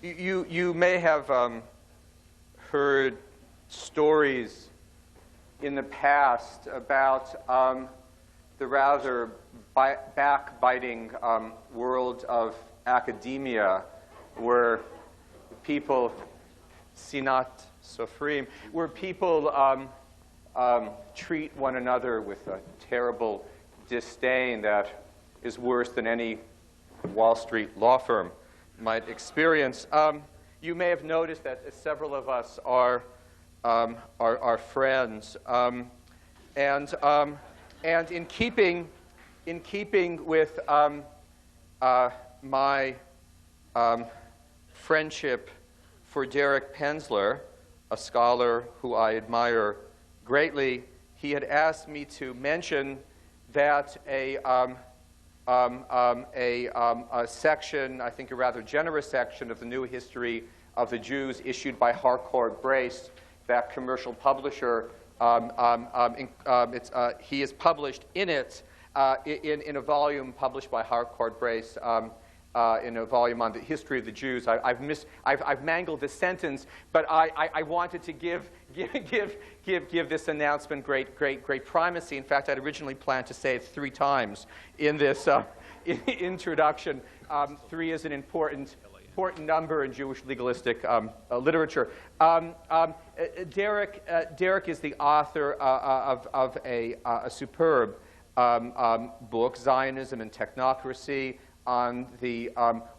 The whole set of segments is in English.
You may have heard stories in the past about the rather backbiting world of academia, where people, sinat sofrim, where people treat one another with a terrible disdain that is worse than any Wall Street law firm might experience. You may have noticed that several of us are friends, and in keeping with my friendship for Derek Penslar, a scholar who I admire greatly, he had asked me to mention that a section, I think a rather generous section, of the New History of the Jews issued by Harcourt Brace, that commercial publisher, he has published in it, in a volume published by Harcourt Brace, in a volume on the history of the Jews. I've mangled the sentence, but I wanted to give this announcement great primacy. In fact, I'd originally planned to say it 3 times in this introduction. 3 is an important number in Jewish legalistic literature. Derek is the author of a superb book, Zionism and Technocracy, on the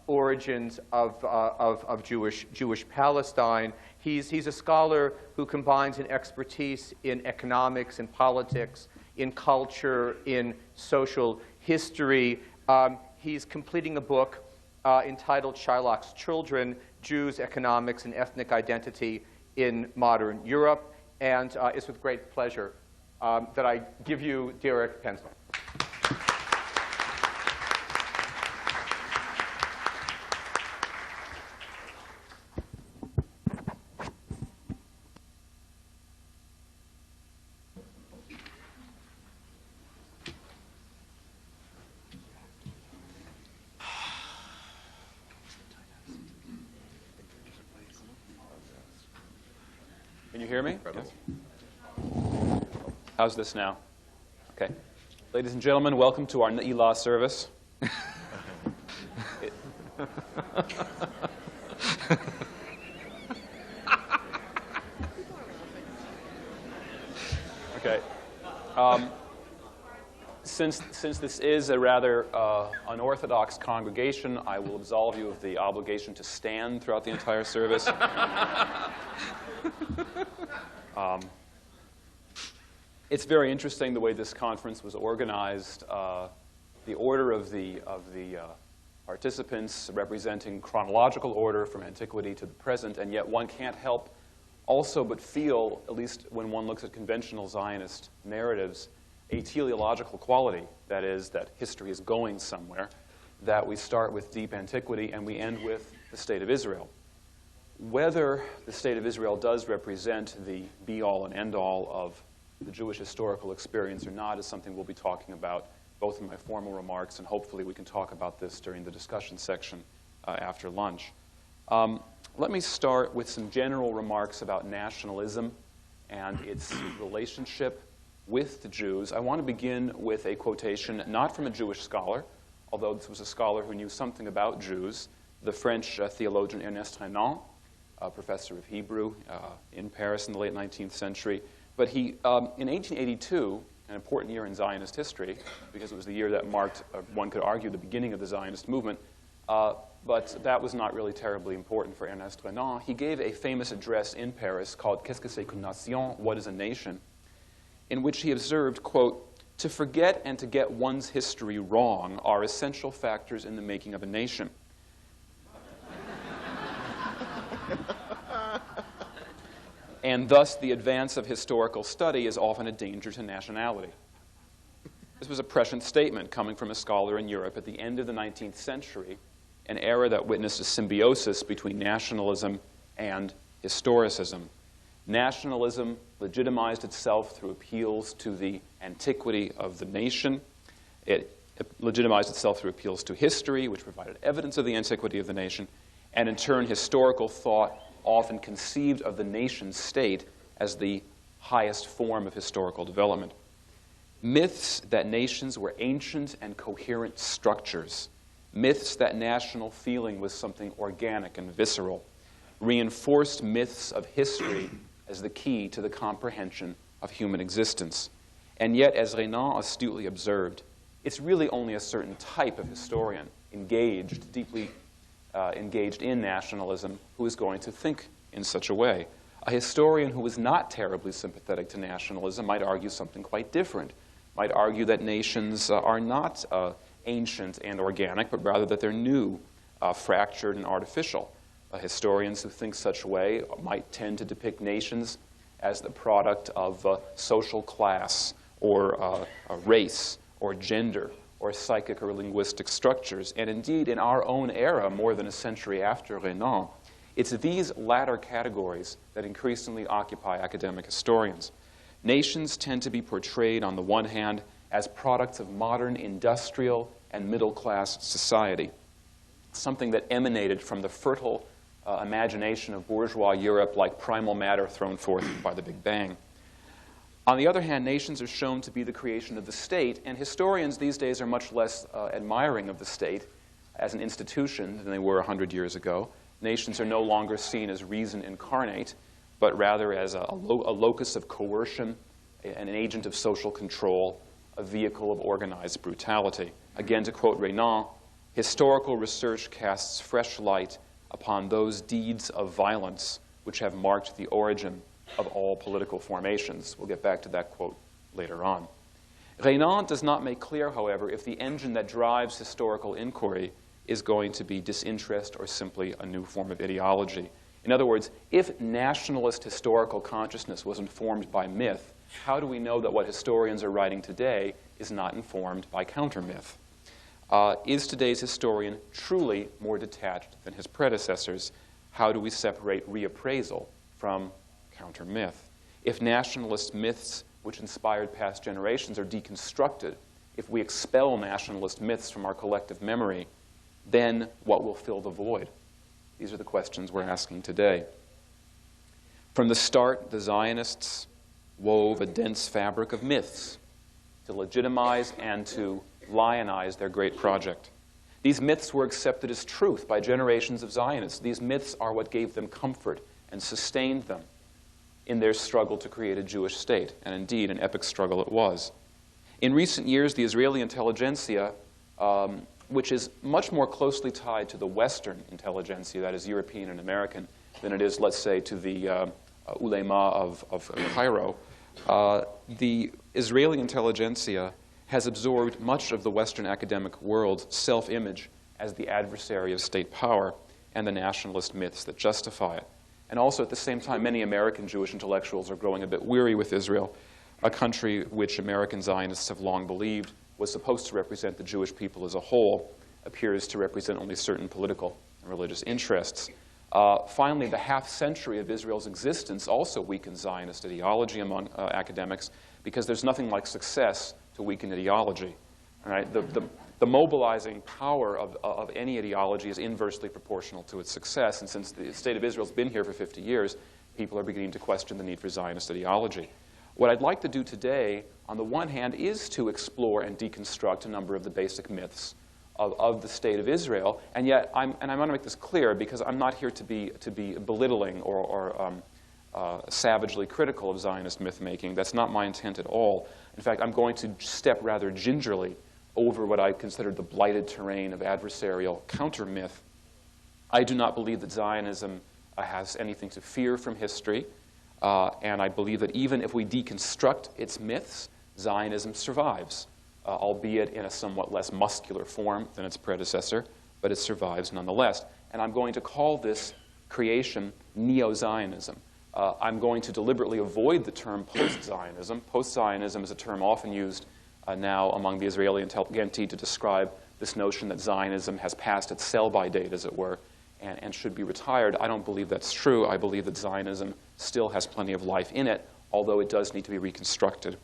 origins of Jewish Palestine. He's a scholar who combines an expertise in economics, in politics, in culture, in social history. He's completing a book entitled Shylock's Children, Jews, Economics, and Ethnic Identity in Modern Europe. And it's with great pleasure that I give you Derek Penslar. Can you hear me? Yes. How's this now? Okay. Ladies and gentlemen, welcome to our Ne'ilah service. Okay. Since this is a rather unorthodox congregation, I will absolve you of the obligation to stand throughout the entire service. It's very interesting the way this conference was organized. The order of the participants representing chronological order from antiquity to the present, and yet one can't help also but feel, at least when one looks at conventional Zionist narratives, a teleological quality. That is, that history is going somewhere, that we start with deep antiquity and we end with the State of Israel. Whether the State of Israel does represent the be-all and end-all of the Jewish historical experience or not is something we'll be talking about both in my formal remarks, and hopefully we can talk about this during the discussion section after lunch. Let me start with some general remarks about nationalism and its relationship with the Jews. I want to begin with a quotation not from a Jewish scholar, although this was a scholar who knew something about Jews, the French theologian Ernest Renan, a professor of Hebrew in Paris in the late 19th century. But he, in 1882, an important year in Zionist history, because it was the year that marked, one could argue, the beginning of the Zionist movement, but that was not really terribly important for Ernest Renan. He gave a famous address in Paris called Qu'est-ce que c'est qu'une nation? What is a nation? In which he observed, quote, "To forget and to get one's history wrong are essential factors in the making of a nation." And thus, the advance of historical study is often a danger to nationality. This was a prescient statement coming from a scholar in Europe at the end of the 19th century, an era that witnessed a symbiosis between nationalism and historicism. Nationalism legitimized itself through appeals to the antiquity of the nation. It legitimized itself through appeals to history, which provided evidence of the antiquity of the nation. And in turn, historical thought often conceived of the nation state as the highest form of historical development. Myths that nations were ancient and coherent structures, myths that national feeling was something organic and visceral, reinforced myths of history as the key to the comprehension of human existence. And yet, as Renan astutely observed, it's really only a certain type of historian engaged, deeply engaged in nationalism, who is going to think in such a way. A historian who is not terribly sympathetic to nationalism might argue something quite different, might argue that nations are not ancient and organic, but rather that they're new, fractured, and artificial. Historians who think such a way might tend to depict nations as the product of social class or race or gender or psychic or linguistic structures. And indeed, in our own era, more than a century after Renan, it's these latter categories that increasingly occupy academic historians. Nations tend to be portrayed, on the one hand, as products of modern industrial and middle-class society, something that emanated from the fertile imagination of bourgeois Europe like primal matter thrown forth by the Big Bang. On the other hand, nations are shown to be the creation of the state, and historians these days are much less admiring of the state as an institution than they were 100 years ago. Nations are no longer seen as reason incarnate, but rather as a locus of coercion, an agent of social control, a vehicle of organized brutality. Again, to quote Renan, historical research casts fresh light upon those deeds of violence which have marked the origin of all political formations. We'll get back to that quote later on. Renan does not make clear, however, if the engine that drives historical inquiry is going to be disinterest or simply a new form of ideology. In other words, if nationalist historical consciousness was informed by myth, how do we know that what historians are writing today is not informed by counter-myth? Is today's historian truly more detached than his predecessors? How do we separate reappraisal from counter-myth? If nationalist myths which inspired past generations are deconstructed, if we expel nationalist myths from our collective memory, then what will fill the void? These are the questions we're asking today. From the start, the Zionists wove a dense fabric of myths to legitimize and to lionize their great project. These myths were accepted as truth by generations of Zionists. These myths are what gave them comfort and sustained them in their struggle to create a Jewish state, and indeed an epic struggle it was. In recent years, the Israeli intelligentsia, which is much more closely tied to the Western intelligentsia, that is European and American, than it is, let's say, to the ulema of Cairo, the Israeli intelligentsia has absorbed much of the Western academic world's self-image as the adversary of state power and the nationalist myths that justify it. And also, at the same time, many American Jewish intellectuals are growing a bit weary with Israel, a country which American Zionists have long believed was supposed to represent the Jewish people as a whole, appears to represent only certain political and religious interests. Finally, the half-century of Israel's existence also weakens Zionist ideology among academics, because there's nothing like success to weaken ideology. All right? The mobilizing power of any ideology is inversely proportional to its success, and since the state of Israel's been here for 50 years, people are beginning to question the need for Zionist ideology. What I'd like to do today, on the one hand, is to explore and deconstruct a number of the basic myths of the state of Israel, and yet, I want to make this clear because I'm not here to be belittling or savagely critical of Zionist myth-making. That's not my intent at all. In fact, I'm going to step rather gingerly over what I consider the blighted terrain of adversarial counter-myth. I do not believe that Zionism has anything to fear from history, and I believe that even if we deconstruct its myths, Zionism survives, albeit in a somewhat less muscular form than its predecessor, but it survives nonetheless. And I'm going to call this creation neo-Zionism. I'm going to deliberately avoid the term post-Zionism. Post-Zionism is a term often used now among the Israeli intelligentsia to describe this notion that Zionism has passed its sell-by date, as it were, and should be retired. I don't believe that's true. I believe that Zionism still has plenty of life in it, although it does need to be reconstructed.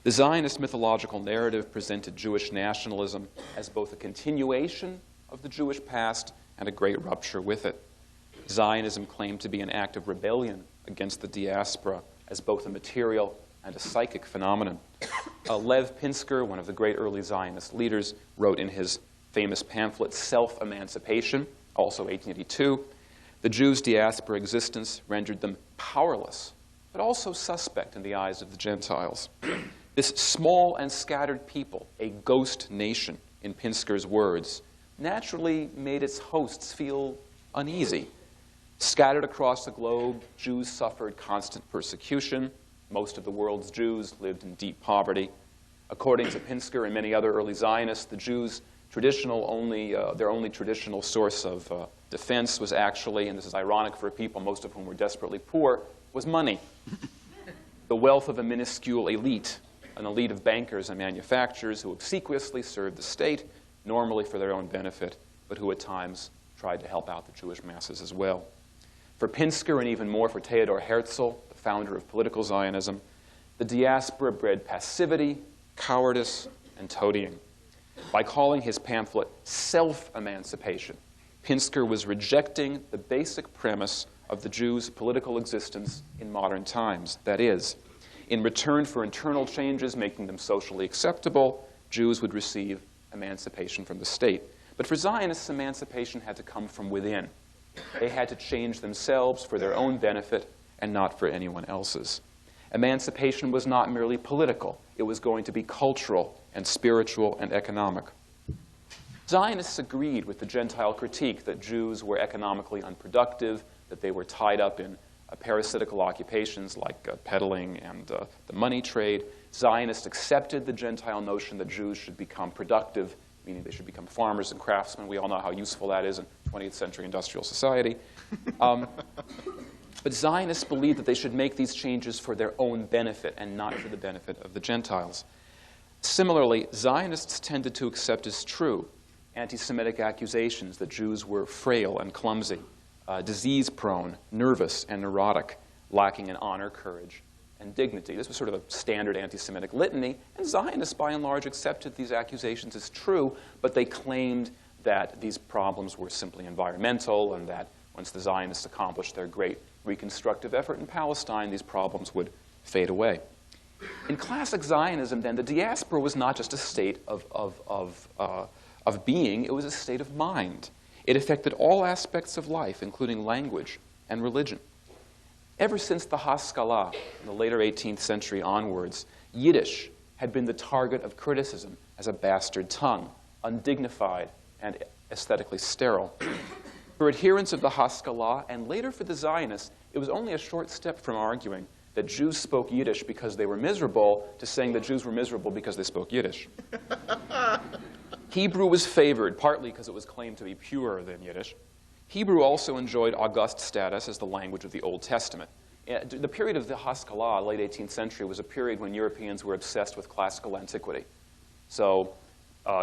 The Zionist mythological narrative presented Jewish nationalism as both a continuation of the Jewish past and a great rupture with it. Zionism claimed to be an act of rebellion against the diaspora as both a material and a psychic phenomenon. Lev Pinsker, one of the great early Zionist leaders, wrote in his famous pamphlet, Self-Emancipation, also 1882, the Jews' diaspora existence rendered them powerless, but also suspect in the eyes of the Gentiles. This small and scattered people, a ghost nation, in Pinsker's words, naturally made its hosts feel uneasy. Scattered across the globe, Jews suffered constant persecution. Most of the world's Jews lived in deep poverty. According to Pinsker and many other early Zionists, the Jews' their only traditional source of defense was actually, and this is ironic for a people most of whom were desperately poor, was money. The wealth of a minuscule elite, an elite of bankers and manufacturers who obsequiously served the state, normally for their own benefit, but who at times tried to help out the Jewish masses as well. For Pinsker, and even more for Theodor Herzl, the founder of political Zionism, the diaspora bred passivity, cowardice, and toadying. By calling his pamphlet Self-Emancipation, Pinsker was rejecting the basic premise of the Jews' political existence in modern times. That is, in return for internal changes making them socially acceptable, Jews would receive emancipation from the state. But for Zionists, emancipation had to come from within. They had to change themselves for their own benefit and not for anyone else's. Emancipation was not merely political. It was going to be cultural and spiritual and economic. Zionists agreed with the Gentile critique that Jews were economically unproductive, that they were tied up in parasitical occupations like peddling and the money trade. Zionists accepted the Gentile notion that Jews should become productive, meaning they should become farmers and craftsmen. We all know how useful that is in 20th century industrial society. But Zionists believed that they should make these changes for their own benefit and not for the benefit of the Gentiles. Similarly, Zionists tended to accept as true anti-Semitic accusations that Jews were frail and clumsy, disease-prone, nervous and neurotic, lacking in honor, courage, and dignity. This was sort of a standard anti-Semitic litany, and Zionists, by and large, accepted these accusations as true, but they claimed that these problems were simply environmental and that once the Zionists accomplished their great reconstructive effort in Palestine, these problems would fade away. In classic Zionism, then, the diaspora was not just a state of being, it was a state of mind. It affected all aspects of life, including language and religion. Ever since the Haskalah, in the later 18th century onwards, Yiddish had been the target of criticism as a bastard tongue, undignified and aesthetically sterile. For adherents of the Haskalah, and later for the Zionists, it was only a short step from arguing that Jews spoke Yiddish because they were miserable to saying that Jews were miserable because they spoke Yiddish. Hebrew was favored, partly because it was claimed to be purer than Yiddish. Hebrew also enjoyed august status as the language of the Old Testament. The period of the Haskalah, late 18th century, was a period when Europeans were obsessed with classical antiquity. So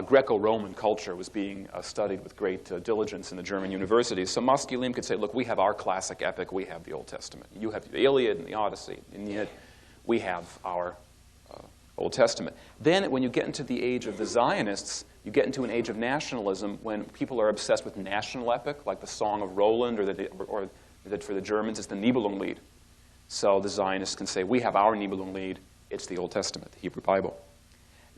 Greco-Roman culture was being studied with great diligence in the German universities. So Maskilim could say, look, we have our classic epic, we have the Old Testament. You have the Iliad and the Odyssey, and yet we have our Old Testament. Then when you get into the age of the Zionists, you get into an age of nationalism when people are obsessed with national epic, like the Song of Roland, or that for the Germans it's the Nibelungenlied. So the Zionists can say, we have our Nibelungenlied, it's the Old Testament, the Hebrew Bible.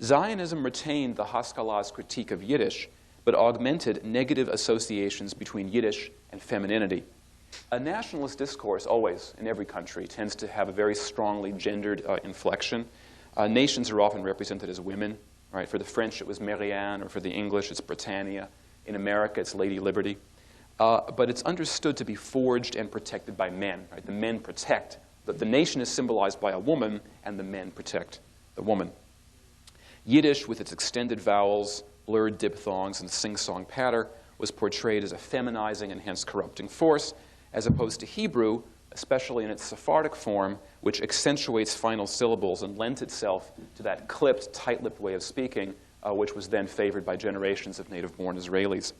Zionism retained the Haskalah's critique of Yiddish, but augmented negative associations between Yiddish and femininity. A nationalist discourse, always, in every country, tends to have a very strongly gendered inflection. Nations are often represented as women. Right? For the French, it was Marianne, or for the English, it's Britannia. In America, it's Lady Liberty. But it's understood to be forged and protected by men. Right? The men protect. The nation is symbolized by a woman, and the men protect the woman. Yiddish, with its extended vowels, blurred diphthongs, and sing-song patter, was portrayed as a feminizing and hence corrupting force, as opposed to Hebrew, especially in its Sephardic form, which accentuates final syllables and lent itself to that clipped, tight-lipped way of speaking, which was then favored by generations of native-born Israelis.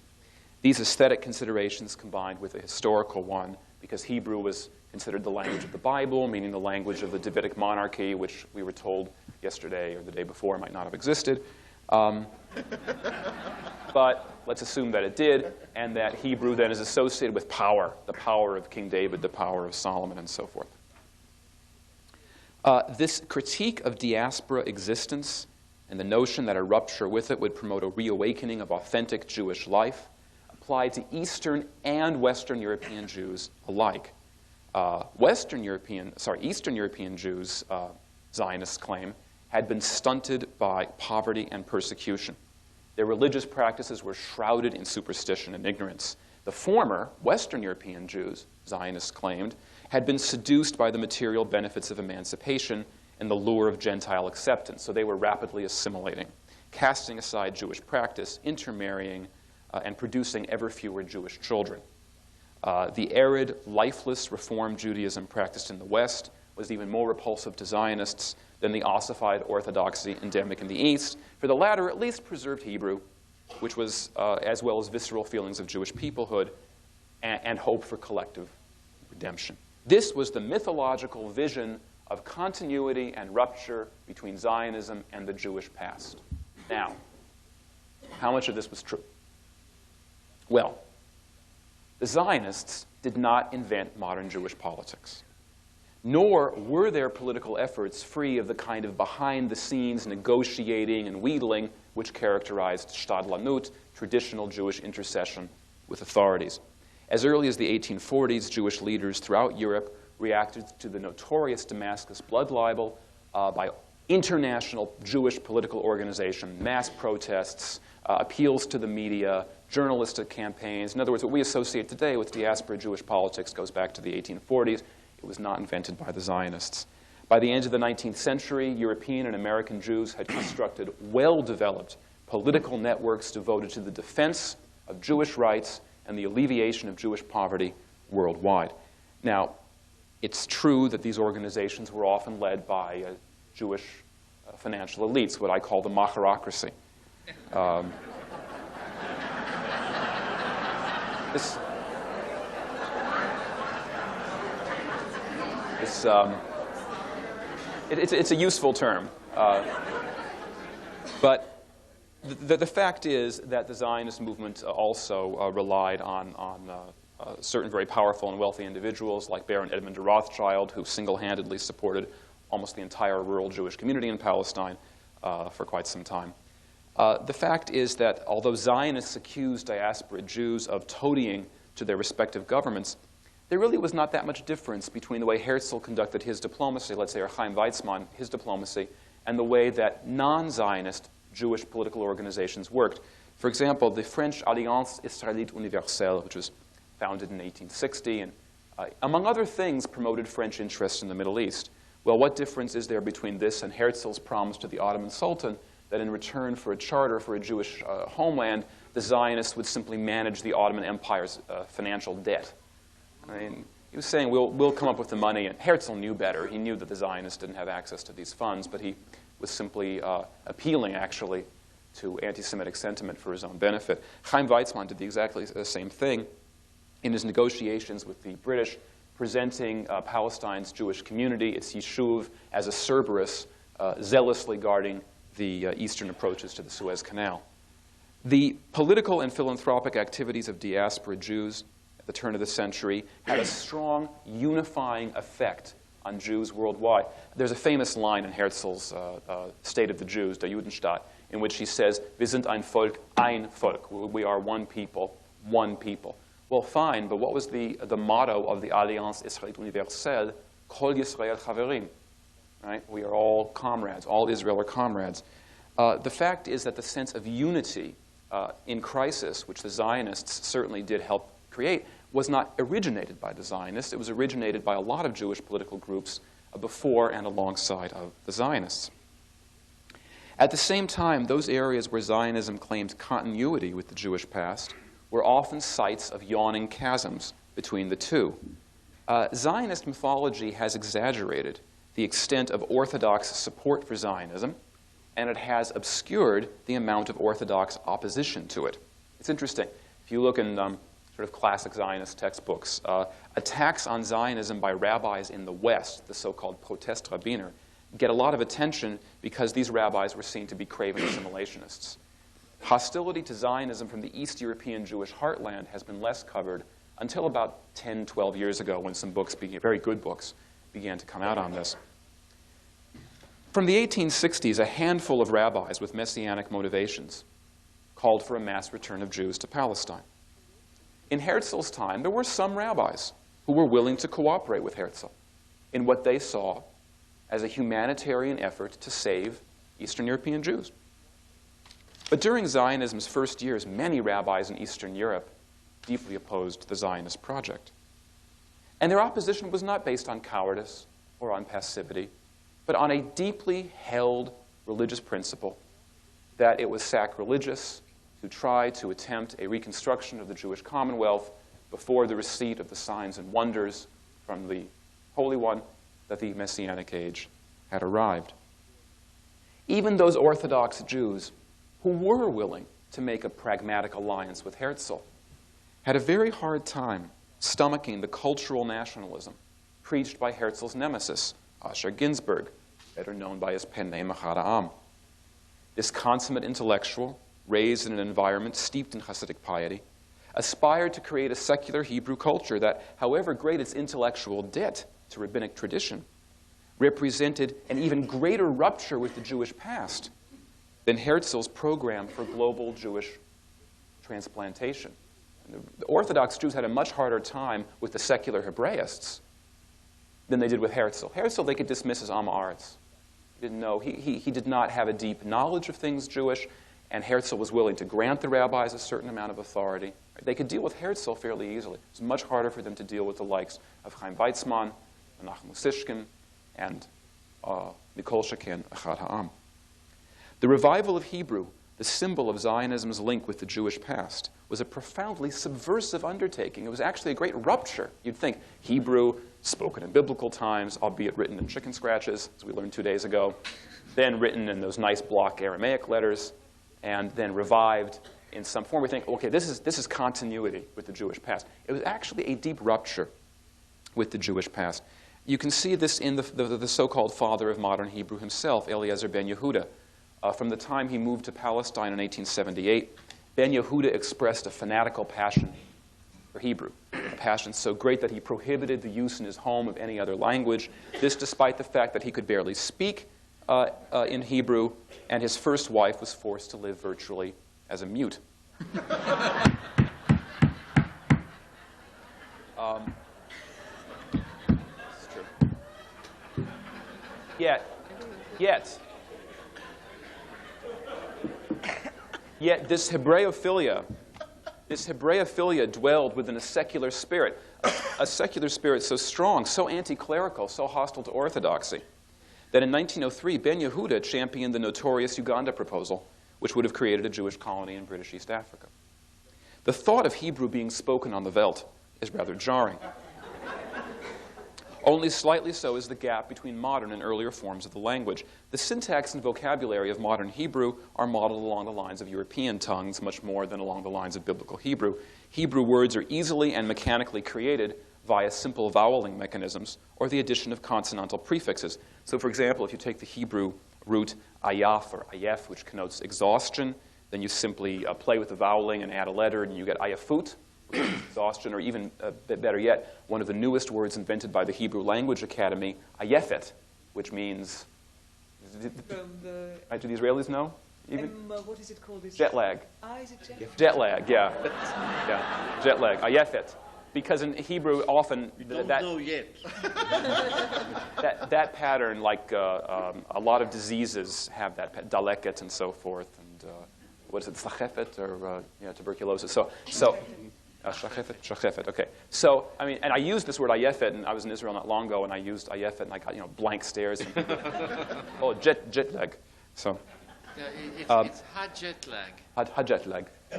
These aesthetic considerations combined with a historical one, because Hebrew was considered the language of the Bible, meaning the language of the Davidic monarchy, which we were told yesterday or the day before might not have existed. But let's assume that it did, and that Hebrew then is associated with power, the power of King David, the power of Solomon, and so forth. This critique of diaspora existence and the notion that a rupture with it would promote a reawakening of authentic Jewish life applied to Eastern and Western European Jews alike. Eastern European Jews, Zionists claim, had been stunted by poverty and persecution. Their religious practices were shrouded in superstition and ignorance. The former, Western European Jews, Zionists claimed, had been seduced by the material benefits of emancipation and the lure of Gentile acceptance, so they were rapidly assimilating, casting aside Jewish practice, intermarrying, and producing ever fewer Jewish children. The arid, lifeless Reform Judaism practiced in the West was even more repulsive to Zionists than the ossified orthodoxy endemic in the East. For the latter, at least preserved Hebrew, which was, as well as visceral feelings of Jewish peoplehood and hope for collective redemption. This was the mythological vision of continuity and rupture between Zionism and the Jewish past. Now, how much of this was true? Well, the Zionists did not invent modern Jewish politics, nor were their political efforts free of the kind of behind-the-scenes negotiating and wheedling which characterized Stadlanut, traditional Jewish intercession with authorities. As early as the 1840s, Jewish leaders throughout Europe reacted to the notorious Damascus blood libel by international Jewish political organization, mass protests, appeals to the media, journalistic campaigns. In other words, what we associate today with diaspora Jewish politics goes back to the 1840s. It was not invented by the Zionists. By the end of the 19th century, European and American Jews had constructed well-developed political networks devoted to the defense of Jewish rights and the alleviation of Jewish poverty worldwide. Now, it's true that these organizations were often led by Jewish financial elites, what I call the macherocracy. It's a useful term. But the fact is that the Zionist movement also relied on certain very powerful and wealthy individuals like Baron Edmund de Rothschild, who single-handedly supported almost the entire rural Jewish community in Palestine for quite some time. The fact is that although Zionists accused diaspora Jews of toadying to their respective governments, there really was not that much difference between the way Herzl conducted his diplomacy, let's say, or Chaim Weizmann, his diplomacy, and the way that non-Zionist Jewish political organizations worked. For example, the French Alliance Israélite Universelle, which was founded in 1860, and among other things, promoted French interests in the Middle East. Well, what difference is there between this and Herzl's promise to the Ottoman Sultan that in return for a charter for a Jewish homeland, the Zionists would simply manage the Ottoman Empire's financial debt? I mean, he was saying, we'll come up with the money, and Herzl knew better. He knew that the Zionists didn't have access to these funds, but he was simply appealing, actually, to anti-Semitic sentiment for his own benefit. Chaim Weizmann did exactly the same thing in his negotiations with the British, presenting Palestine's Jewish community, its yishuv, as a Cerberus, zealously guarding the eastern approaches to the Suez Canal. The political and philanthropic activities of diaspora Jews at the turn of the century had a strong unifying effect on Jews worldwide. There's a famous line in Herzl's State of the Jews, Der Judenstaat, in which he says, "Wir sind ein Volk, ein Volk." We are one people, one people. Well, fine, but what was the motto of the Alliance Israélite Universelle? Kol Yisrael Chaverim. Right? We are all comrades. All Israel are comrades. The fact is that the sense of unity in crisis, which the Zionists certainly did help create, was not originated by the Zionists. It was originated by a lot of Jewish political groups before and alongside of the Zionists. At the same time, those areas where Zionism claimed continuity with the Jewish past were often sites of yawning chasms between the two. Zionist mythology has exaggerated the extent of Orthodox support for Zionism, and it has obscured the amount of Orthodox opposition to it. It's interesting. If you look in sort of classic Zionist textbooks, attacks on Zionism by rabbis in the West, the so-called Protest-Rabbiner, get a lot of attention because these rabbis were seen to be craven assimilationists. Hostility to Zionism from the East European Jewish heartland has been less covered until about 10, 12 years ago when some books, very good books, began to come out on this. From the 1860s, a handful of rabbis with messianic motivations called for a mass return of Jews to Palestine. In Herzl's time, there were some rabbis who were willing to cooperate with Herzl in what they saw as a humanitarian effort to save Eastern European Jews. But during Zionism's first years, many rabbis in Eastern Europe deeply opposed the Zionist project. And their opposition was not based on cowardice or on passivity, but on a deeply held religious principle that it was sacrilegious to try to attempt a reconstruction of the Jewish Commonwealth before the receipt of the signs and wonders from the Holy One, that the Messianic age had arrived. Even those Orthodox Jews who were willing to make a pragmatic alliance with Herzl had a very hard time stomaching the cultural nationalism preached by Herzl's nemesis, Asher Ginsburg, better known by his pen name Ahad Ha'am. This consummate intellectual, raised in an environment steeped in Hasidic piety, aspired to create a secular Hebrew culture that, however great its intellectual debt to rabbinic tradition, represented an even greater rupture with the Jewish past than Herzl's program for global Jewish transplantation. And the Orthodox Jews had a much harder time with the secular Hebraists than they did with Herzl. Herzl they could dismiss as Am Haaretz. He didn't know. He did not have a deep knowledge of things Jewish, and Herzl was willing to grant the rabbis a certain amount of authority. They could deal with Herzl fairly easily. It was much harder for them to deal with the likes of Chaim Weizmann, Menachem Usishkin, and Mikol Shekin, Ahad Ha'am. The revival of Hebrew, the symbol of Zionism's link with the Jewish past, was a profoundly subversive undertaking. It was actually a great rupture. You'd think Hebrew, spoken in biblical times, albeit written in chicken scratches, as we learned 2 days ago, then written in those nice block Aramaic letters, and then revived in some form. We think, okay, this is continuity with the Jewish past. It was actually a deep rupture with the Jewish past. You can see this in the so-called father of modern Hebrew himself, Eliezer ben Yehuda. From the time he moved to Palestine in 1878, ben Yehuda expressed a fanatical passion for Hebrew, a passion so great that he prohibited the use in his home of any other language, this despite the fact that he could barely speak in Hebrew, and his first wife was forced to live virtually as a mute. It's true. Yet this Hebraeophilia dwelled within a secular spirit so strong, so anti-clerical, so hostile to orthodoxy, that in 1903, Ben Yehuda championed the notorious Uganda proposal, which would have created a Jewish colony in British East Africa. The thought of Hebrew being spoken on the veldt is rather jarring. Only slightly so is the gap between modern and earlier forms of the language. The syntax and vocabulary of modern Hebrew are modeled along the lines of European tongues much more than along the lines of biblical Hebrew. Hebrew words are easily and mechanically created via simple voweling mechanisms or the addition of consonantal prefixes. So, for example, if you take the Hebrew root ayaf or ayef, which connotes exhaustion, then you simply play with the voweling and add a letter, and you get ayafut, which is exhaustion, or even better yet, one of the newest words invented by the Hebrew Language Academy, ayefet, which means... Do the Israelis know? Even? What is it called? Jet lag. Is it jet lag? Jet lag, yeah. Yeah, jet lag, ayefet. Because in Hebrew, often Don't know yet. that pattern, like a lot of diseases have that, daleket and so forth, and what is it, slachefet, or tuberculosis. So shachefet, okay. So, I mean, and I used this word ayefet, and I was in Israel not long ago, and I used ayefet, and I got, blank stares. And, oh, jet lag. So. Yeah, it's hard jet lag. Hard jet lag. The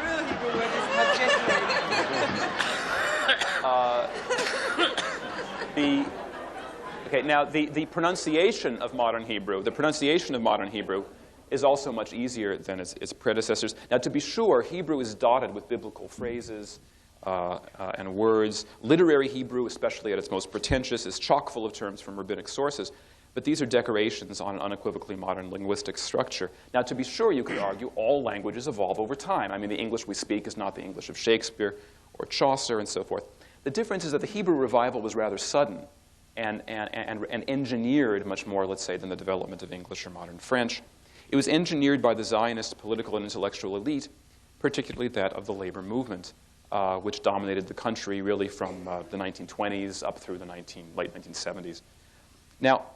real Hebrew word is hard jet lag. Now the pronunciation of modern Hebrew, is also much easier than its predecessors. Now, to be sure, Hebrew is dotted with biblical phrases and words. Literary Hebrew, especially at its most pretentious, is chock full of terms from rabbinic sources. But these are decorations on an unequivocally modern linguistic structure. Now, to be sure, you could argue all languages evolve over time. I mean, the English we speak is not the English of Shakespeare or Chaucer and so forth. The difference is that the Hebrew revival was rather sudden and engineered much more, let's say, than the development of English or modern French. It was engineered by the Zionist political and intellectual elite, particularly that of the labor movement, which dominated the country really from the 1920s up through the late 1970s. Now,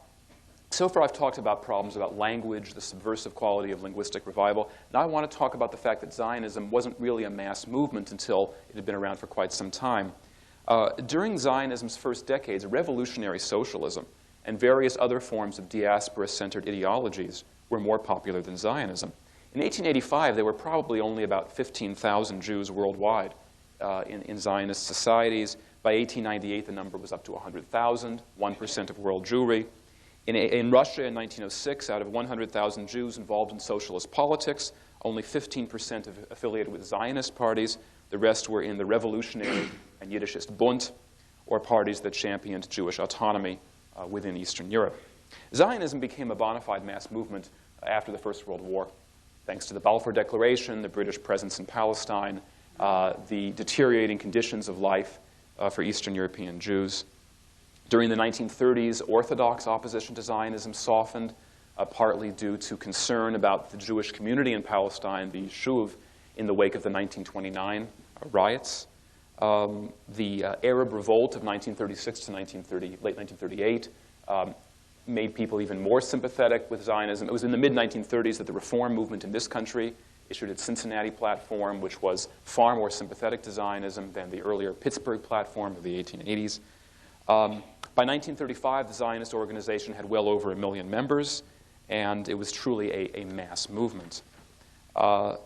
so far I've talked about problems about language, the subversive quality of linguistic revival. Now I want to talk about the fact that Zionism wasn't really a mass movement until it had been around for quite some time. During Zionism's first decades, revolutionary socialism and various other forms of diaspora-centered ideologies were more popular than Zionism. In 1885, there were probably only about 15,000 Jews worldwide in Zionist societies. By 1898, the number was up to 100,000, 1% of world Jewry. In Russia in 1906, out of 100,000 Jews involved in socialist politics, only 15% affiliated with Zionist parties. The rest were in the revolutionary and Yiddishist Bund, or parties that championed Jewish autonomy within Eastern Europe. Zionism became a bona fide mass movement after the First World War, thanks to the Balfour Declaration, the British presence in Palestine, the deteriorating conditions of life for Eastern European Jews. During the 1930s, Orthodox opposition to Zionism softened, partly due to concern about the Jewish community in Palestine, the Shuv, in the wake of the 1929 riots. The Arab Revolt of 1936 to late 1938 made people even more sympathetic with Zionism. It was in the mid-1930s that the reform movement in this country issued its Cincinnati platform, which was far more sympathetic to Zionism than the earlier Pittsburgh platform of the 1880s. By 1935, the Zionist organization had well over 1 million members, and it was truly a mass movement. The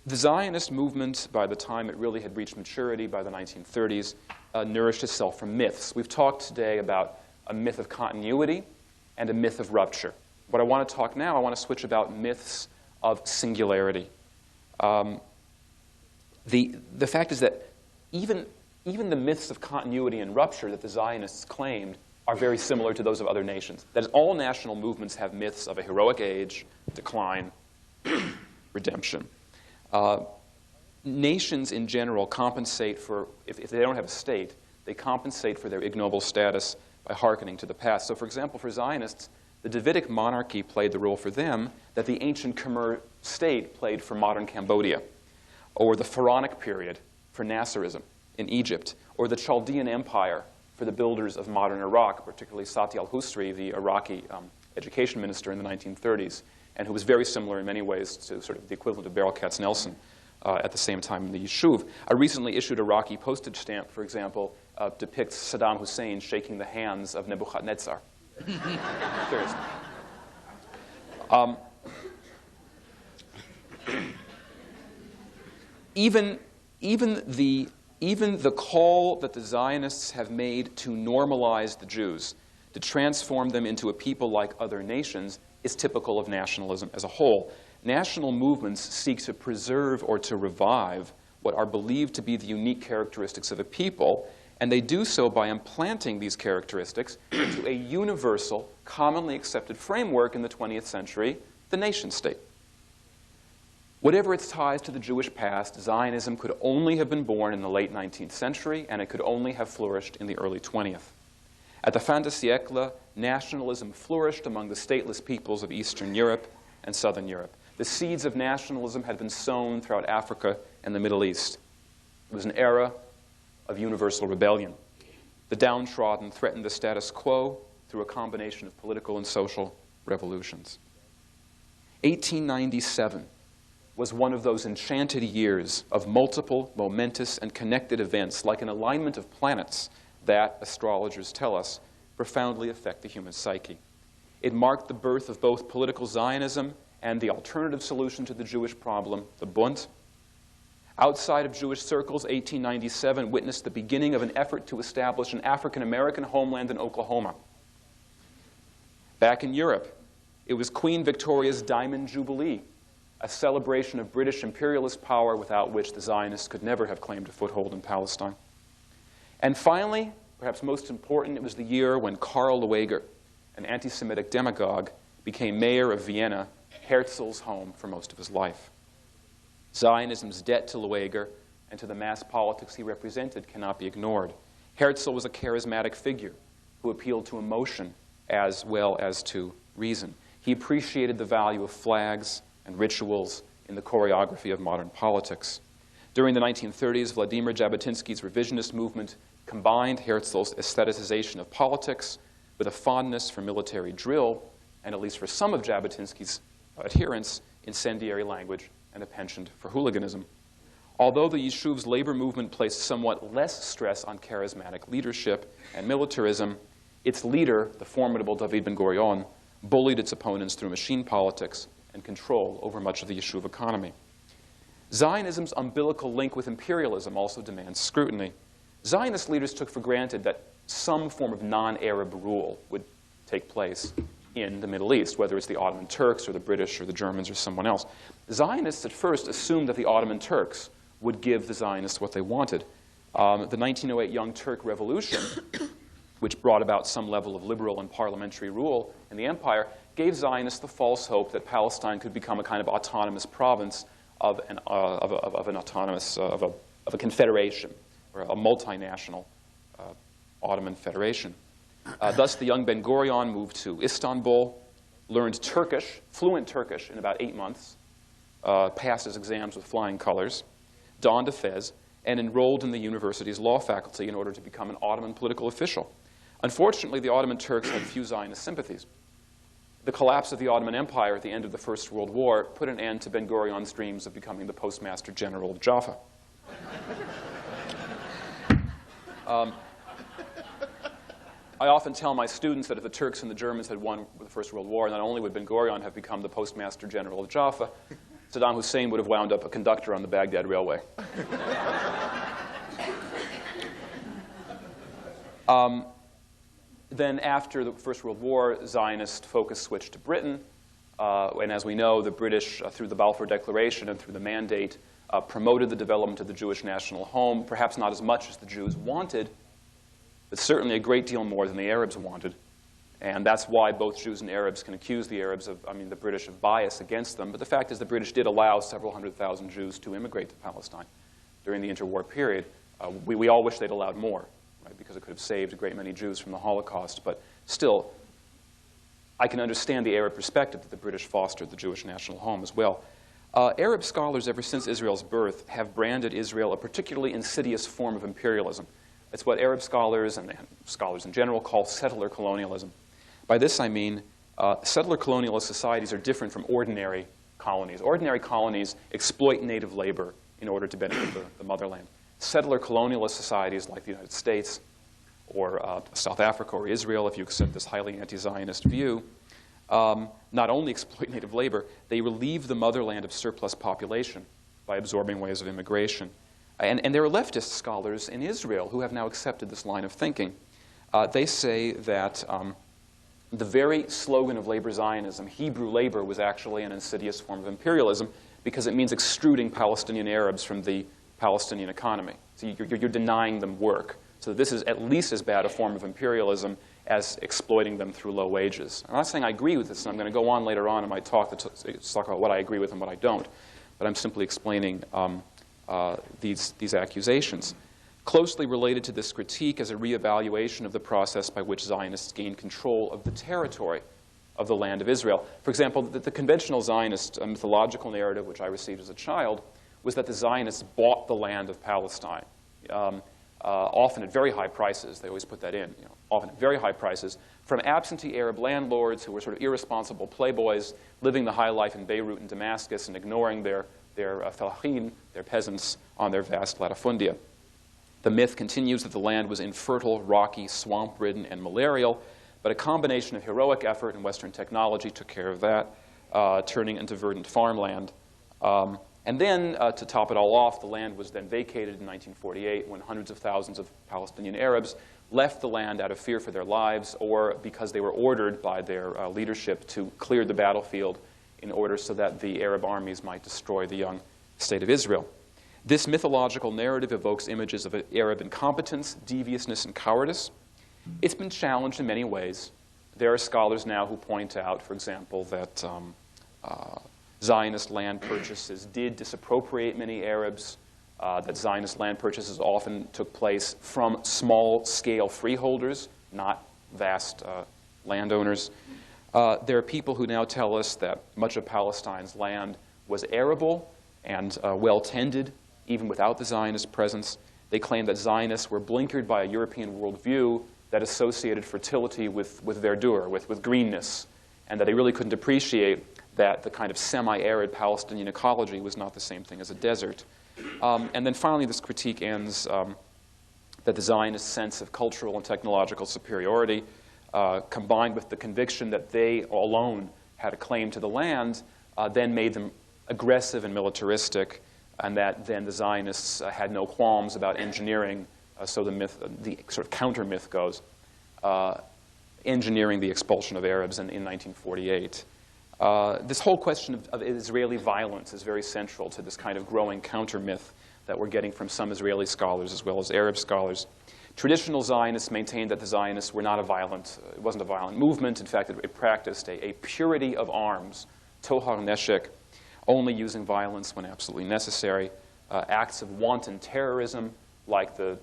Zionist movement, by the time it really had reached maturity by the 1930s, nourished itself from myths. We've talked today about a myth of continuity and a myth of rupture. What I want to talk now, I want to switch about myths of singularity. The fact is that even the myths of continuity and rupture that the Zionists claimed are very similar to those of other nations. That is, all national movements have myths of a heroic age, decline, redemption. Nations in general compensate for, if they don't have a state, they compensate for their ignoble status by hearkening to the past. So for example, for Zionists, the Davidic monarchy played the role for them that the ancient Khmer state played for modern Cambodia, or the Pharaonic period for Nasserism in Egypt, or the Chaldean Empire for the builders of modern Iraq, particularly Sati al-Husri, the Iraqi education minister in the 1930s, and who was very similar in many ways to sort of the equivalent of Beryl Katznelson at the same time in the Yishuv. A recently issued Iraqi postage stamp, for example, depicts Saddam Hussein shaking the hands of Nebuchadnezzar. Seriously. Even the call that the Zionists have made to normalize the Jews, to transform them into a people like other nations, is typical of nationalism as a whole. National movements seek to preserve or to revive what are believed to be the unique characteristics of a people, and they do so by implanting these characteristics into a universal, commonly accepted framework in the 20th century, the nation-state. Whatever its ties to the Jewish past, Zionism could only have been born in the late 19th century, and it could only have flourished in the early 20th. At the fin de siècle, nationalism flourished among the stateless peoples of Eastern Europe and Southern Europe. The seeds of nationalism had been sown throughout Africa and the Middle East. It was an era of universal rebellion. The downtrodden threatened the status quo through a combination of political and social revolutions. 1897 was one of those enchanted years of multiple, momentous, and connected events, like an alignment of planets that, astrologers tell us, profoundly affect the human psyche. It marked the birth of both political Zionism and the alternative solution to the Jewish problem, the Bund. Outside of Jewish circles, 1897 witnessed the beginning of an effort to establish an African-American homeland in Oklahoma. Back in Europe, it was Queen Victoria's Diamond Jubilee, a celebration of British imperialist power without which the Zionists could never have claimed a foothold in Palestine. And finally, perhaps most important, it was the year when Karl Lueger, an anti-Semitic demagogue, became mayor of Vienna, Herzl's home for most of his life. Zionism's debt to Lueger and to the mass politics he represented cannot be ignored. Herzl was a charismatic figure who appealed to emotion as well as to reason. He appreciated the value of flags and rituals in the choreography of modern politics. During the 1930s, Vladimir Jabotinsky's revisionist movement combined Herzl's aestheticization of politics with a fondness for military drill, and at least for some of Jabotinsky's adherents, incendiary language and a penchant for hooliganism. Although the Yeshuv's labor movement placed somewhat less stress on charismatic leadership and militarism, its leader, the formidable David Ben-Gurion, bullied its opponents through machine politics and control over much of the Yeshuv economy. Zionism's umbilical link with imperialism also demands scrutiny. Zionist leaders took for granted that some form of non-Arab rule would take place in the Middle East, whether it's the Ottoman Turks or the British or the Germans or someone else. Zionists at first assumed that the Ottoman Turks would give the Zionists what they wanted. The 1908 Young Turk Revolution, which brought about some level of liberal and parliamentary rule in the empire, gave Zionists the false hope that Palestine could become a kind of autonomous province of a confederation, or a multinational Ottoman federation. Thus, the young Ben-Gurion moved to Istanbul, learned Turkish, fluent Turkish in about 8 months, passed his exams with flying colors, donned a fez, and enrolled in the university's law faculty in order to become an Ottoman political official. Unfortunately, the Ottoman Turks had few Zionist sympathies. The collapse of the Ottoman Empire at the end of the First World War put an end to Ben-Gurion's dreams of becoming the Postmaster General of Jaffa. I often tell my students that if the Turks and the Germans had won the First World War, not only would Ben-Gurion have become the Postmaster General of Jaffa, Saddam Hussein would have wound up a conductor on the Baghdad Railway. Then after the First World War, Zionist focus switched to Britain. And as we know, the British, through the Balfour Declaration and through the Mandate, promoted the development of the Jewish national home, perhaps not as much as the Jews wanted, but certainly a great deal more than the Arabs wanted. And that's why both Jews and Arabs can accuse the Arabs of, the British of bias against them. But the fact is the British did allow several 100,000 Jews to immigrate to Palestine during the interwar period. We all wish they'd allowed more, right, because it could have saved a great many Jews from the Holocaust. But still, I can understand the Arab perspective that the British fostered the Jewish national home as well. Arab scholars, ever since Israel's birth, have branded Israel a particularly insidious form of imperialism. It's what Arab scholars and scholars in general call settler colonialism. By this I mean settler colonialist societies are different from ordinary colonies. Ordinary colonies exploit native labor in order to benefit the motherland. Settler colonialist societies like the United States or South Africa or Israel, if you accept this highly anti-Zionist view, not only exploit native labor, they relieve the motherland of surplus population by absorbing waves of immigration. And there are leftist scholars in Israel who have now accepted this line of thinking. They say that the very slogan of labor Zionism, Hebrew labor, was actually an insidious form of imperialism because it means extruding Palestinian Arabs from the Palestinian economy. So you're denying them work. So this is at least as bad a form of imperialism as exploiting them through low wages. I'm not saying I agree with this, and I'm going to go on later on in my talk to talk about what I agree with and what I don't. But I'm simply explaining these accusations. Closely related to this critique is a reevaluation of the process by which Zionists gained control of the territory of the land of Israel. For example, the conventional Zionist mythological narrative, which I received as a child, was that the Zionists bought the land of Palestine, often at very high prices. They always put that in, often at very high prices, from absentee Arab landlords who were sort of irresponsible playboys living the high life in Beirut and Damascus and ignoring their felachin, their peasants, on their vast latifundia. The myth continues that the land was infertile, rocky, swamp-ridden, and malarial, but a combination of heroic effort and Western technology took care of that, turning into verdant farmland. And then, to top it all off, the land was then vacated in 1948 when hundreds of thousands of Palestinian Arabs left the land out of fear for their lives or because they were ordered by their leadership to clear the battlefield in order so that the Arab armies might destroy the young state of Israel. This mythological narrative evokes images of Arab incompetence, deviousness, and cowardice. It's been challenged in many ways. There are scholars now who point out, for example, that Zionist land purchases did disappropriate many Arabs, that Zionist land purchases often took place from small-scale freeholders, not vast landowners. There are people who now tell us that much of Palestine's land was arable and well-tended, even without the Zionist presence. They claim that Zionists were blinkered by a European worldview that associated fertility with verdure, with greenness, and that they really couldn't appreciate that the kind of semi-arid Palestinian ecology was not the same thing as a desert. And then finally, this critique ends that the Zionist sense of cultural and technological superiority, combined with the conviction that they alone had a claim to the land, then made them aggressive and militaristic, and that then the Zionists had no qualms about engineering, so the sort of counter-myth goes, engineering the expulsion of Arabs in 1948. This whole question of Israeli violence is very central to this kind of growing counter-myth that we're getting from some Israeli scholars as well as Arab scholars. Traditional Zionists maintained that the Zionists were not it wasn't a violent movement. In fact, it practiced a purity of arms, tohar neshek, only using violence when absolutely necessary. Acts of wanton terrorism, like the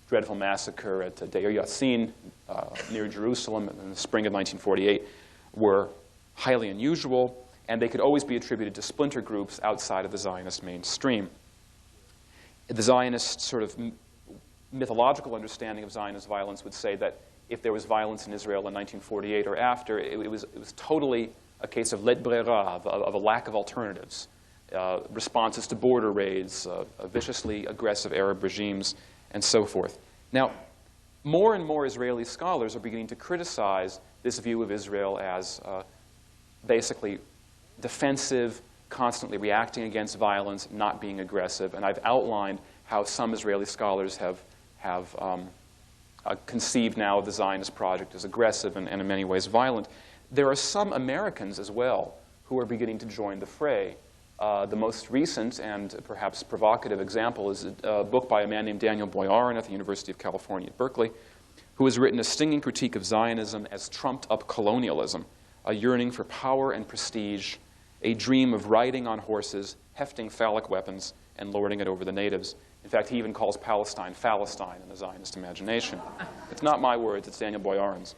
dreadful massacre at Deir Yassin near Jerusalem in the spring of 1948, were highly unusual, and they could always be attributed to splinter groups outside of the Zionist mainstream. The Zionist sort of mythological understanding of Zionist violence would say that if there was violence in Israel in 1948 or after, it was totally a case of let brera, of a lack of alternatives, responses to border raids, viciously aggressive Arab regimes, and so forth. Now, more and more Israeli scholars are beginning to criticize this view of Israel as basically defensive, constantly reacting against violence, not being aggressive. And I've outlined how some Israeli scholars have conceived now of the Zionist project as aggressive and in many ways violent. There are some Americans as well who are beginning to join the fray. The most recent and perhaps provocative example is a book by a man named Daniel Boyarin at the University of California at Berkeley, who has written a stinging critique of Zionism as trumped-up colonialism, a yearning for power and prestige, a dream of riding on horses, hefting phallic weapons, and lording it over the natives. In fact, he even calls Palestine Philistine in the Zionist imagination. It's not my words, it's Daniel Boyarin's.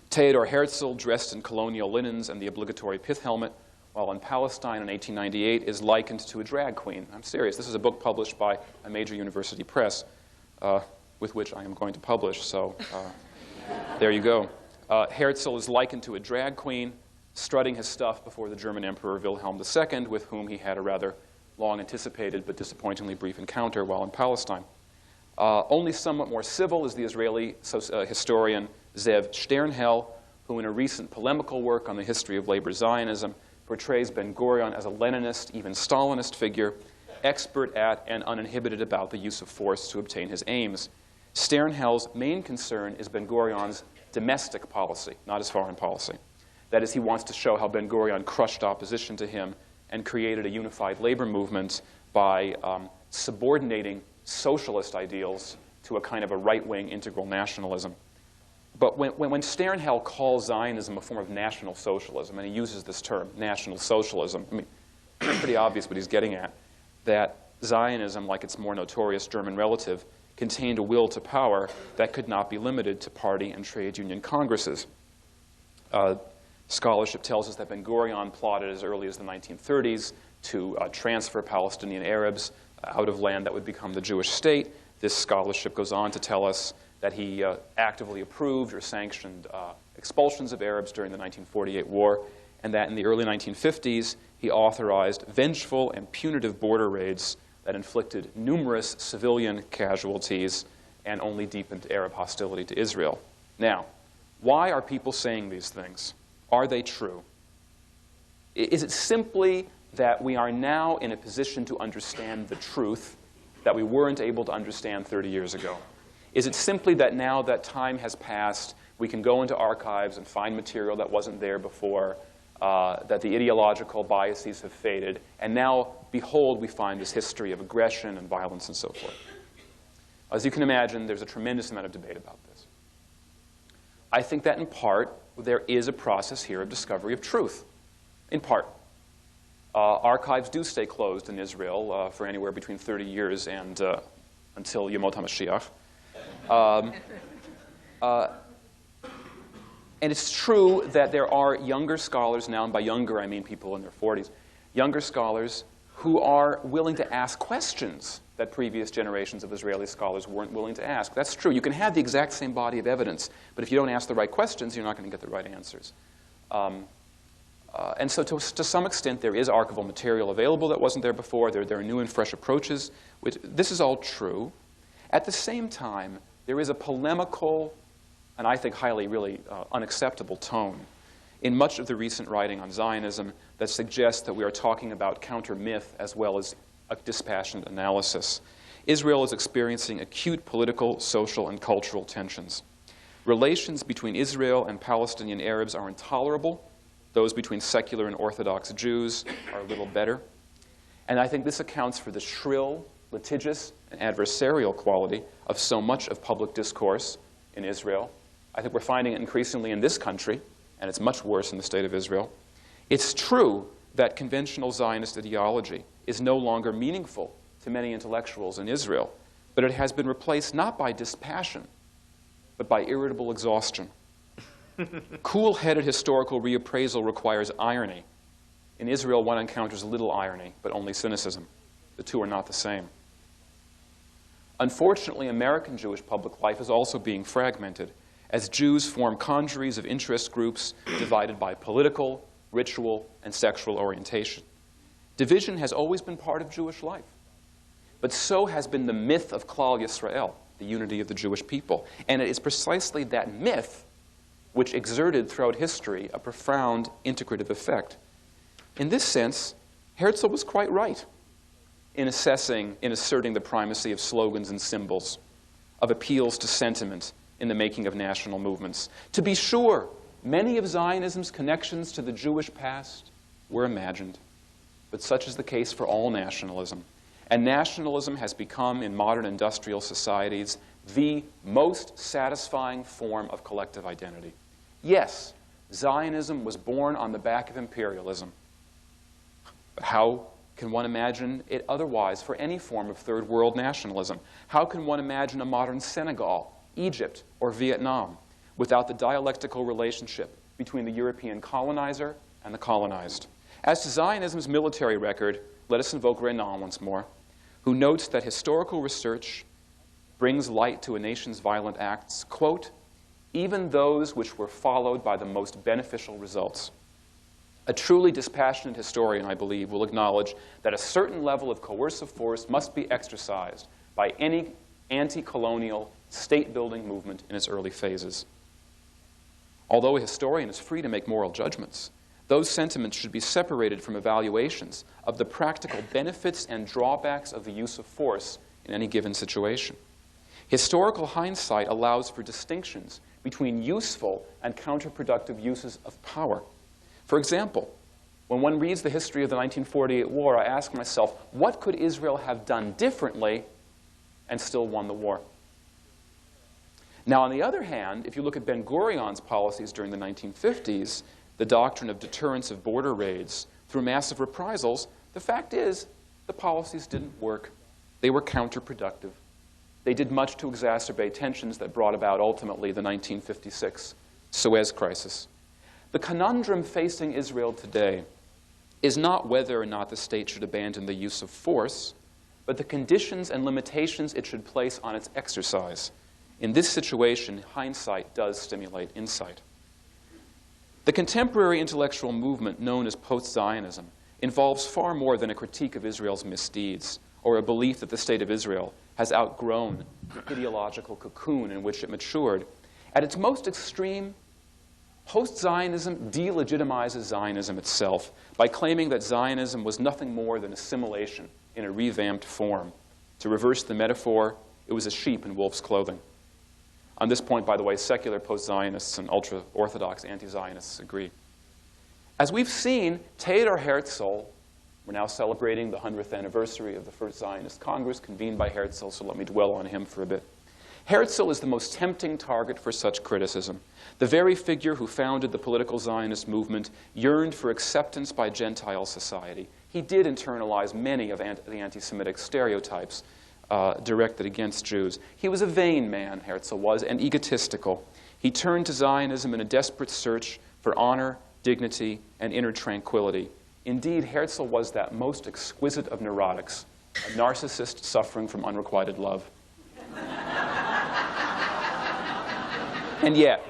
Theodor Herzl, dressed in colonial linens and the obligatory pith helmet, while in Palestine in 1898, is likened to a drag queen. I'm serious. This is a book published by a major university press, with which I am going to publish, so there you go. Herzl is likened to a drag queen, strutting his stuff before the German Emperor Wilhelm II, with whom he had a rather long-anticipated but disappointingly brief encounter while in Palestine. Only somewhat more civil is the Israeli historian Zev Sternhell, who in a recent polemical work on the history of labor Zionism portrays Ben-Gurion as a Leninist, even Stalinist figure, expert at and uninhibited about the use of force to obtain his aims. Sternhell's main concern is Ben-Gurion's domestic policy, not his foreign policy. That is, he wants to show how Ben-Gurion crushed opposition to him and created a unified labor movement by subordinating socialist ideals to a kind of a right-wing integral nationalism. But when Sternhell calls Zionism a form of national socialism, and he uses this term, national socialism, I mean, it's pretty obvious what he's getting at, that Zionism, like its more notorious German relative, contained a will to power that could not be limited to party and trade union congresses. Scholarship tells us that Ben-Gurion plotted as early as the 1930s to transfer Palestinian Arabs out of land that would become the Jewish state. This scholarship goes on to tell us that he actively approved or sanctioned expulsions of Arabs during the 1948 war, and that in the early 1950s, he authorized vengeful and punitive border raids that inflicted numerous civilian casualties and only deepened Arab hostility to Israel. Now, why are people saying these things? Are they true? Is it simply that we are now in a position to understand the truth that we weren't able to understand 30 years ago? Is it simply that now that time has passed, we can go into archives and find material that wasn't there before, that the ideological biases have faded, and now, behold, we find this history of aggression and violence and so forth? As you can imagine, there's a tremendous amount of debate about this. I think that in part, there is a process here of discovery of truth. In part. Archives do stay closed in Israel for anywhere between 30 years and until Yemot HaMashiach. And it's true that there are younger scholars now, and by younger I mean people in their 40s, younger scholars who are willing to ask questions that previous generations of Israeli scholars weren't willing to ask. That's true. You can have the exact same body of evidence, but if you don't ask the right questions, you're not going to get the right answers. And so to some extent, there is archival material available that wasn't there before. There are new and fresh approaches. This is all true. At the same time, there is a polemical, and I think highly, really unacceptable tone in much of the recent writing on Zionism that suggests that we are talking about counter-myth as well as a dispassionate analysis. Israel is experiencing acute political, social, and cultural tensions. Relations between Israel and Palestinian Arabs are intolerable. Those between secular and Orthodox Jews are a little better. And I think this accounts for the shrill, litigious, and adversarial quality of so much of public discourse in Israel. I think we're finding it increasingly in this country, and it's much worse in the state of Israel. It's true that conventional Zionist ideology is no longer meaningful to many intellectuals in Israel, but it has been replaced not by dispassion, but by irritable exhaustion. Cool-headed historical reappraisal requires irony. In Israel, one encounters little irony, but only cynicism. The two are not the same. Unfortunately, American Jewish public life is also being fragmented as Jews form congeries of interest groups divided by political, ritual, and sexual orientation. Division has always been part of Jewish life, but so has been the myth of Klal Yisrael, the unity of the Jewish people. And it is precisely that myth which exerted throughout history a profound integrative effect. In this sense, Herzl was quite right in asserting the primacy of slogans and symbols, of appeals to sentiment in the making of national movements. To be sure, many of Zionism's connections to the Jewish past were imagined, but such is the case for all nationalism. And nationalism has become, in modern industrial societies, the most satisfying form of collective identity. Yes, Zionism was born on the back of imperialism. But how can one imagine it otherwise for any form of third world nationalism? How can one imagine a modern Senegal, Egypt, or Vietnam without the dialectical relationship between the European colonizer and the colonized? As to Zionism's military record, let us invoke Renan once more, who notes that historical research brings light to a nation's violent acts, quote, even those which were followed by the most beneficial results. A truly dispassionate historian, I believe, will acknowledge that a certain level of coercive force must be exercised by any anti-colonial, state-building movement in its early phases. Although a historian is free to make moral judgments, those sentiments should be separated from evaluations of the practical benefits and drawbacks of the use of force in any given situation. Historical hindsight allows for distinctions between useful and counterproductive uses of power. For example, when one reads the history of the 1948 war, I ask myself, what could Israel have done differently and still won the war? Now, on the other hand, if you look at Ben-Gurion's policies during the 1950s, the doctrine of deterrence of border raids through massive reprisals, the fact is the policies didn't work. They were counterproductive. They did much to exacerbate tensions that brought about ultimately the 1956 Suez Crisis. The conundrum facing Israel today is not whether or not the state should abandon the use of force, but the conditions and limitations it should place on its exercise. In this situation, hindsight does stimulate insight. The contemporary intellectual movement known as post-Zionism involves far more than a critique of Israel's misdeeds or a belief that the state of Israel has outgrown the ideological cocoon in which it matured. At its most extreme, post-Zionism delegitimizes Zionism itself by claiming that Zionism was nothing more than assimilation in a revamped form. To reverse the metaphor, it was a sheep in wolf's clothing. On this point, by the way, secular post-Zionists and ultra-Orthodox anti-Zionists agree. As we've seen, Theodor Herzl, we're now celebrating the 100th anniversary of the first Zionist Congress convened by Herzl, so let me dwell on him for a bit. Herzl is the most tempting target for such criticism. The very figure who founded the political Zionist movement yearned for acceptance by Gentile society. He did internalize many of the anti-Semitic stereotypes directed against Jews. He was a vain man, Herzl was, and egotistical. He turned to Zionism in a desperate search for honor, dignity, and inner tranquility. Indeed, Herzl was that most exquisite of neurotics, a narcissist suffering from unrequited love. And yet,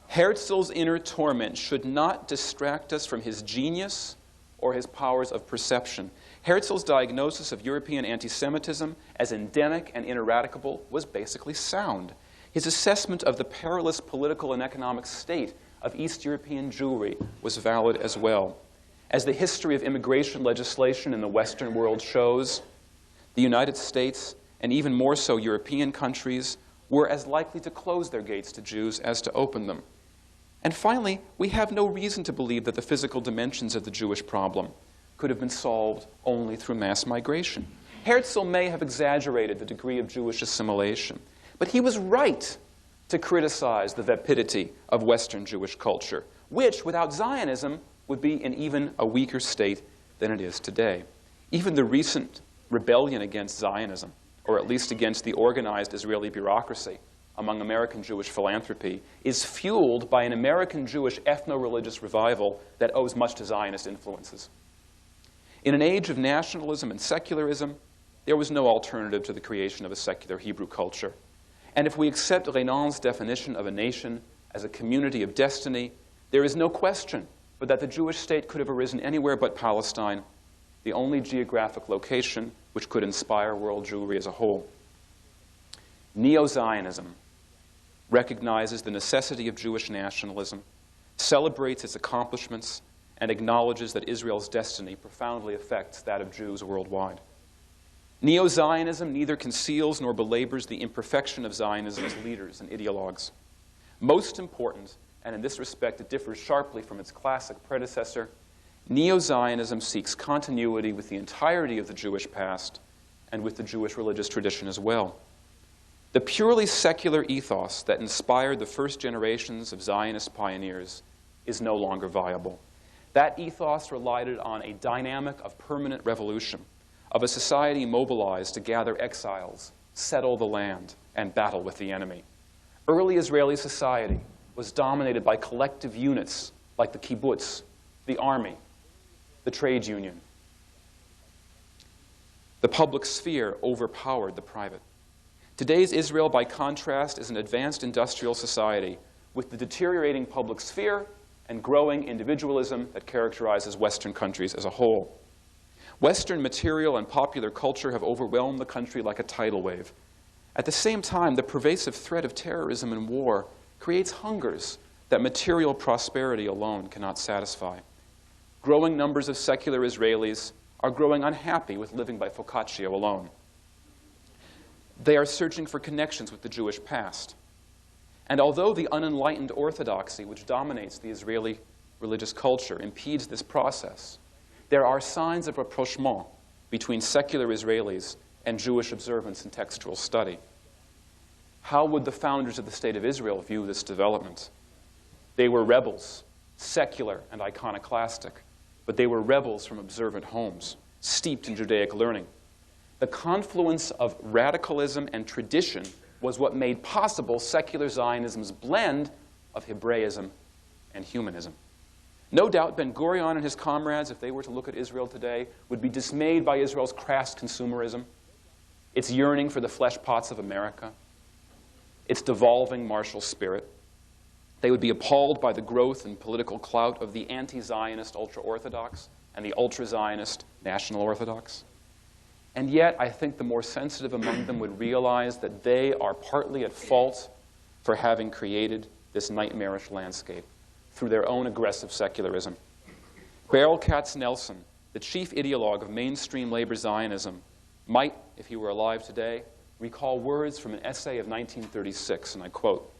Herzl's inner torment should not distract us from his genius or his powers of perception. Herzl's diagnosis of European anti-Semitism as endemic and ineradicable was basically sound. His assessment of the perilous political and economic state of East European Jewry was valid as well. As the history of immigration legislation in the Western world shows, the United States, and even more so European countries, were as likely to close their gates to Jews as to open them. And finally, we have no reason to believe that the physical dimensions of the Jewish problem could have been solved only through mass migration. Herzl may have exaggerated the degree of Jewish assimilation, but he was right to criticize the vapidity of Western Jewish culture, which, without Zionism, would be in even a weaker state than it is today. Even the recent rebellion against Zionism, or at least against the organized Israeli bureaucracy among American Jewish philanthropy, is fueled by an American Jewish ethno-religious revival that owes much to Zionist influences. In an age of nationalism and secularism, there was no alternative to the creation of a secular Hebrew culture. And if we accept Renan's definition of a nation as a community of destiny, there is no question but that the Jewish state could have arisen anywhere but Palestine, the only geographic location which could inspire world Jewry as a whole. Neo-Zionism recognizes the necessity of Jewish nationalism, celebrates its accomplishments, and acknowledges that Israel's destiny profoundly affects that of Jews worldwide. Neo-Zionism neither conceals nor belabors the imperfection of Zionism's leaders and ideologues. Most important, and in this respect it differs sharply from its classic predecessor, Neo-Zionism seeks continuity with the entirety of the Jewish past and with the Jewish religious tradition as well. The purely secular ethos that inspired the first generations of Zionist pioneers is no longer viable. That ethos relied on a dynamic of permanent revolution, of a society mobilized to gather exiles, settle the land, and battle with the enemy. Early Israeli society was dominated by collective units like the kibbutz, the army, the trade union. The public sphere overpowered the private. Today's Israel, by contrast, is an advanced industrial society with the deteriorating public sphere and growing individualism that characterizes Western countries as a whole. Western material and popular culture have overwhelmed the country like a tidal wave. At the same time, the pervasive threat of terrorism and war creates hungers that material prosperity alone cannot satisfy. Growing numbers of secular Israelis are growing unhappy with living by focaccia alone. They are searching for connections with the Jewish past. And although the unenlightened orthodoxy which dominates the Israeli religious culture impedes this process, there are signs of rapprochement between secular Israelis and Jewish observance and textual study. How would the founders of the State of Israel view this development? They were rebels, secular and iconoclastic, but they were rebels from observant homes, steeped in Judaic learning. The confluence of radicalism and tradition was what made possible secular Zionism's blend of Hebraism and humanism. No doubt Ben-Gurion and his comrades, if they were to look at Israel today, would be dismayed by Israel's crass consumerism, its yearning for the flesh pots of America, its devolving martial spirit. They would be appalled by the growth and political clout of the anti-Zionist ultra-Orthodox and the ultra-Zionist National Orthodox. And yet, I think the more sensitive among them would realize that they are partly at fault for having created this nightmarish landscape through their own aggressive secularism. Beryl Katz-Nelson, the chief ideologue of mainstream labor Zionism, might, if he were alive today, recall words from an essay of 1936, and I quote,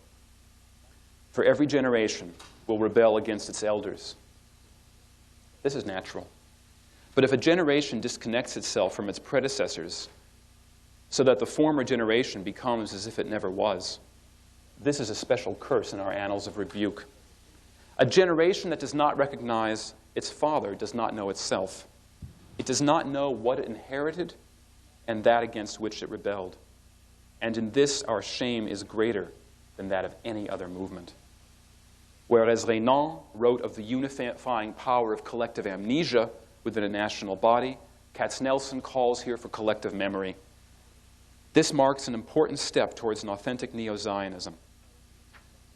"For every generation will rebel against its elders. This is natural. But if a generation disconnects itself from its predecessors so that the former generation becomes as if it never was, this is a special curse in our annals of rebuke. A generation that does not recognize its father does not know itself. It does not know what it inherited and that against which it rebelled. And in this, our shame is greater than that of any other movement. Whereas Renan wrote of the unifying power of collective amnesia within a national body, Katznelson calls here for collective memory. This marks an important step towards an authentic neo-Zionism.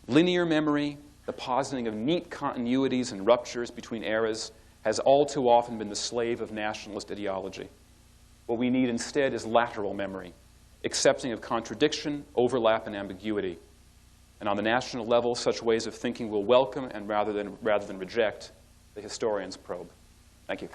Linear memory, the positing of neat continuities and ruptures between eras, has all too often been the slave of nationalist ideology. What we need instead is lateral memory, accepting of contradiction, overlap, and ambiguity. And on the national level, such ways of thinking will welcome and rather than reject the historian's probe. Thank you.